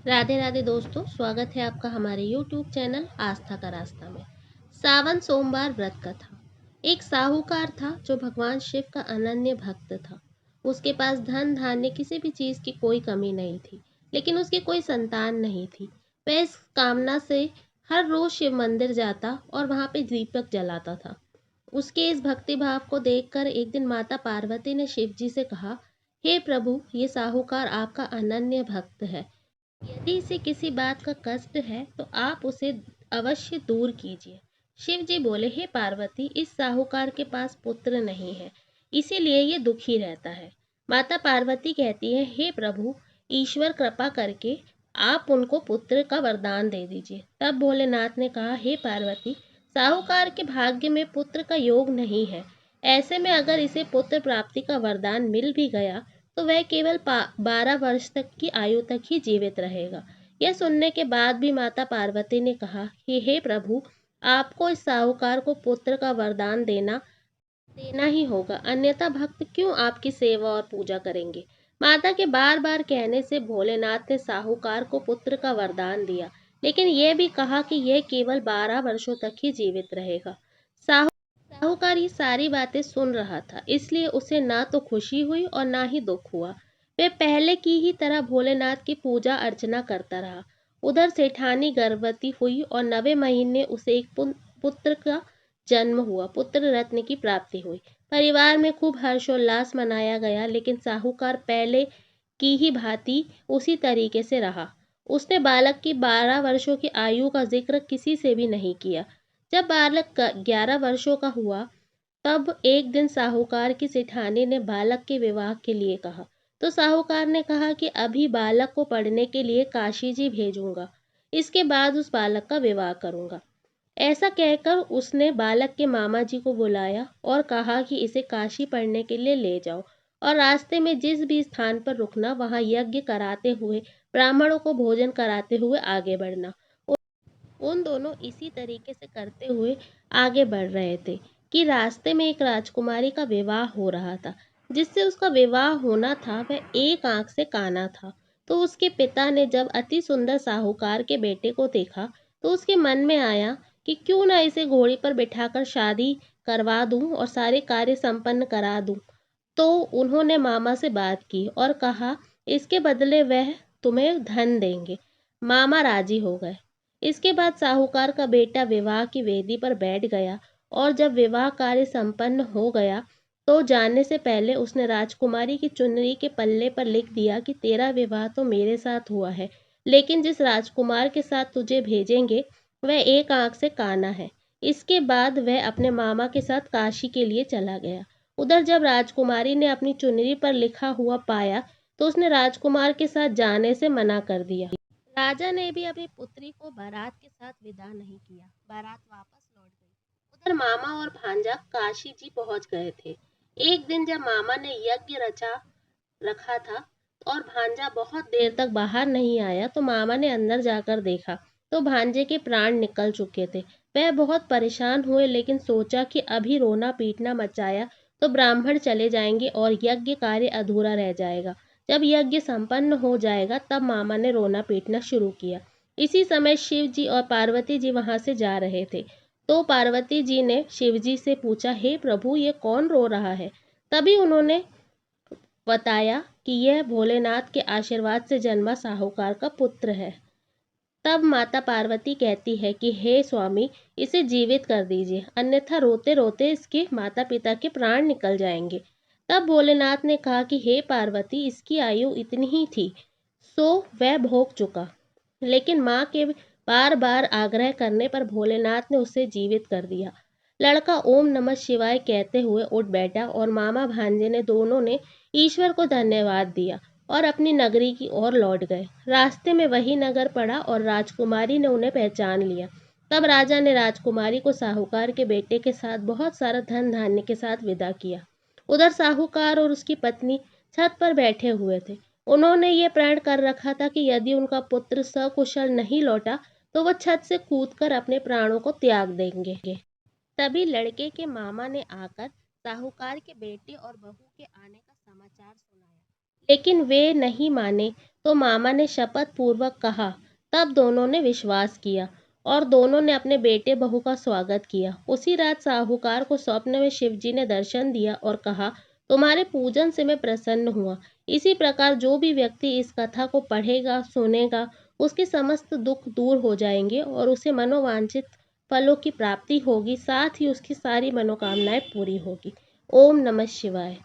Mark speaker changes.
Speaker 1: राधे राधे दोस्तों, स्वागत है आपका हमारे YouTube चैनल आस्था का रास्ता में। सावन सोमवार व्रत कथा। एक साहूकार था जो भगवान शिव का अनन्य भक्त था। उसके पास धन धान्य किसी भी चीज की कोई कमी नहीं थी, लेकिन उसकी कोई संतान नहीं थी। वह इस कामना से हर रोज शिव मंदिर जाता और वहां पे दीपक जलाता था। उसके इस भक्ति भाव को देखकर एक दिन माता पार्वती ने शिव जी से कहा, हे प्रभु, ये साहूकार आपका अनन्य भक्त है। यदि इसे किसी बात का कष्ट है तो आप उसे अवश्य दूर कीजिए। शिव जी बोले, हे पार्वती, इस साहूकार के पास पुत्र नहीं है, इसीलिए ये दुखी रहता है। माता पार्वती कहती है, हे प्रभु, ईश्वर कृपा करके आप उनको पुत्र का वरदान दे दीजिए। तब भोलेनाथ ने कहा, हे पार्वती, साहूकार के भाग्य में पुत्र का योग नहीं है। ऐसे में अगर इसे पुत्र प्राप्ति का वरदान मिल भी गया तो वह केवल 12 वर्ष तक की आयु तक ही जीवित रहेगा। यह सुनने के बाद भी माता पार्वती ने कहा कि हे प्रभु, आपको इस साहूकार को पुत्र का वरदान देना ही होगा, अन्यथा भक्त क्यों आपकी सेवा और पूजा करेंगे। माता के बार बार कहने से भोलेनाथ ने साहूकार को पुत्र का वरदान दिया, लेकिन यह भी कहा कि यह केवल 12 वर्षों तक ही जीवित रहेगा। साहूकार ये सारी बातें सुन रहा था, इसलिए उसे ना तो खुशी हुई और ना ही दुख हुआ। वह पहले की ही तरह भोलेनाथ की पूजा अर्चना करता रहा। उधर सेठानी गर्भवती हुई और 9वें महीने उसे एक पुत्र का जन्म हुआ। पुत्र रत्न की प्राप्ति हुई। परिवार में खूब हर्षोल्लास मनाया गया, लेकिन साहूकार पहले की ही भांति उसी तरीके से रहा। उसने बालक की 12 वर्षों की आयु का जिक्र किसी से भी नहीं किया। जब बालक 11 वर्षों का हुआ तब एक दिन साहूकार की सेठानी ने बालक के विवाह के लिए कहा। तो साहूकार ने कहा कि अभी बालक को पढ़ने के लिए काशी जी भेजूंगा, इसके बाद उस बालक का विवाह करूंगा। ऐसा कहकर उसने बालक के मामा जी को बुलाया और कहा कि इसे काशी पढ़ने के लिए ले जाओ और रास्ते में जिस भी स्थान पर रुकना वहां यज्ञ कराते हुए, ब्राह्मणों को भोजन कराते हुए आगे बढ़ना। उन दोनों इसी तरीके से करते हुए आगे बढ़ रहे थे कि रास्ते में एक राजकुमारी का विवाह हो रहा था। जिससे उसका विवाह होना था वह एक आंख से काना था। तो उसके पिता ने जब अति सुंदर साहूकार के बेटे को देखा तो उसके मन में आया कि क्यों ना इसे घोड़ी पर बिठाकर शादी करवा दूं और सारे कार्य संपन्न करा दूं। तो उन्होंने मामा से बात की और कहा, इसके बदले वह तुम्हें धन देंगे। मामा राजी हो गए। इसके बाद साहूकार का बेटा विवाह की वेदी पर बैठ गया और जब विवाह कार्य संपन्न हो गया तो जाने से पहले उसने राजकुमारी की चुनरी के पल्ले पर लिख दिया कि तेरा विवाह तो मेरे साथ हुआ है, लेकिन जिस राजकुमार के साथ तुझे भेजेंगे वह एक आंख से काना है। इसके बाद वह अपने मामा के साथ काशी के लिए चला गया। उधर जब राजकुमारी ने अपनी चुनरी पर लिखा हुआ पाया तो उसने राजकुमार के साथ जाने से मना कर दिया। राजा ने भी अपनी पुत्री को बारात के साथ विदा नहीं किया। बारात वापस लौट गई। उधर मामा और भांजा काशी जी पहुंच गए थे। एक दिन जब मामा ने यज्ञ रचा रखा था और भांजा बहुत देर तक बाहर नहीं आया तो मामा ने अंदर जाकर देखा तो भांजे के प्राण निकल चुके थे। वह बहुत परेशान हुए, लेकिन सोचा कि अभी रोना पीटना मचाया तो ब्राह्मण चले जाएंगे और यज्ञ कार्य अधूरा रह जाएगा। जब यज्ञ संपन्न हो जाएगा तब मामा ने रोना पीटना शुरू किया। इसी समय शिव जी और पार्वती जी वहां से जा रहे थे। तो पार्वती जी ने शिव जी से पूछा, हे प्रभु, ये कौन रो रहा है। तभी उन्होंने बताया कि यह भोलेनाथ के आशीर्वाद से जन्मा साहूकार का पुत्र है। तब माता पार्वती कहती है कि हे स्वामी, इसे जीवित कर दीजिए, अन्यथा रोते रोते इसके माता पिता के प्राण निकल जाएंगे। तब भोलेनाथ ने कहा कि हे पार्वती, इसकी आयु इतनी ही थी, सो वह भोग चुका। लेकिन माँ के बार बार आग्रह करने पर भोलेनाथ ने उसे जीवित कर दिया। लड़का ओम नमः शिवाय कहते हुए उठ बैठा और मामा भांजे ने दोनों ने ईश्वर को धन्यवाद दिया और अपनी नगरी की ओर लौट गए। रास्ते में वही नगर पड़ा और राजकुमारी ने उन्हें पहचान लिया। तब राजा ने राजकुमारी को साहूकार के बेटे के साथ बहुत सारा धन धान्य के साथ विदा किया। उधर साहूकार और उसकी पत्नी छत पर बैठे हुए थे। उन्होंने ये प्रण कर रखा था कि यदि उनका पुत्र सकुशल नहीं लौटा तो वह छत से कूदकर अपने प्राणों को त्याग देंगे। तभी लड़के के मामा ने आकर साहूकार के बेटे और बहू के आने का समाचार सुनाया। लेकिन वे नहीं माने तो मामा ने शपथ पूर्वक कहा। तब दोनों ने विश्वास किया और दोनों ने अपने बेटे बहू का स्वागत किया। उसी रात साहूकार को स्वप्न में शिवजी ने दर्शन दिया और कहा, तुम्हारे पूजन से मैं प्रसन्न हुआ। इसी प्रकार जो भी व्यक्ति इस कथा को पढ़ेगा, सुनेगा, उसके समस्त दुख दूर हो जाएंगे और उसे मनोवांछित फलों की प्राप्ति होगी, साथ ही उसकी सारी मनोकामनाएं पूरी होगी। ओम नमः शिवाय।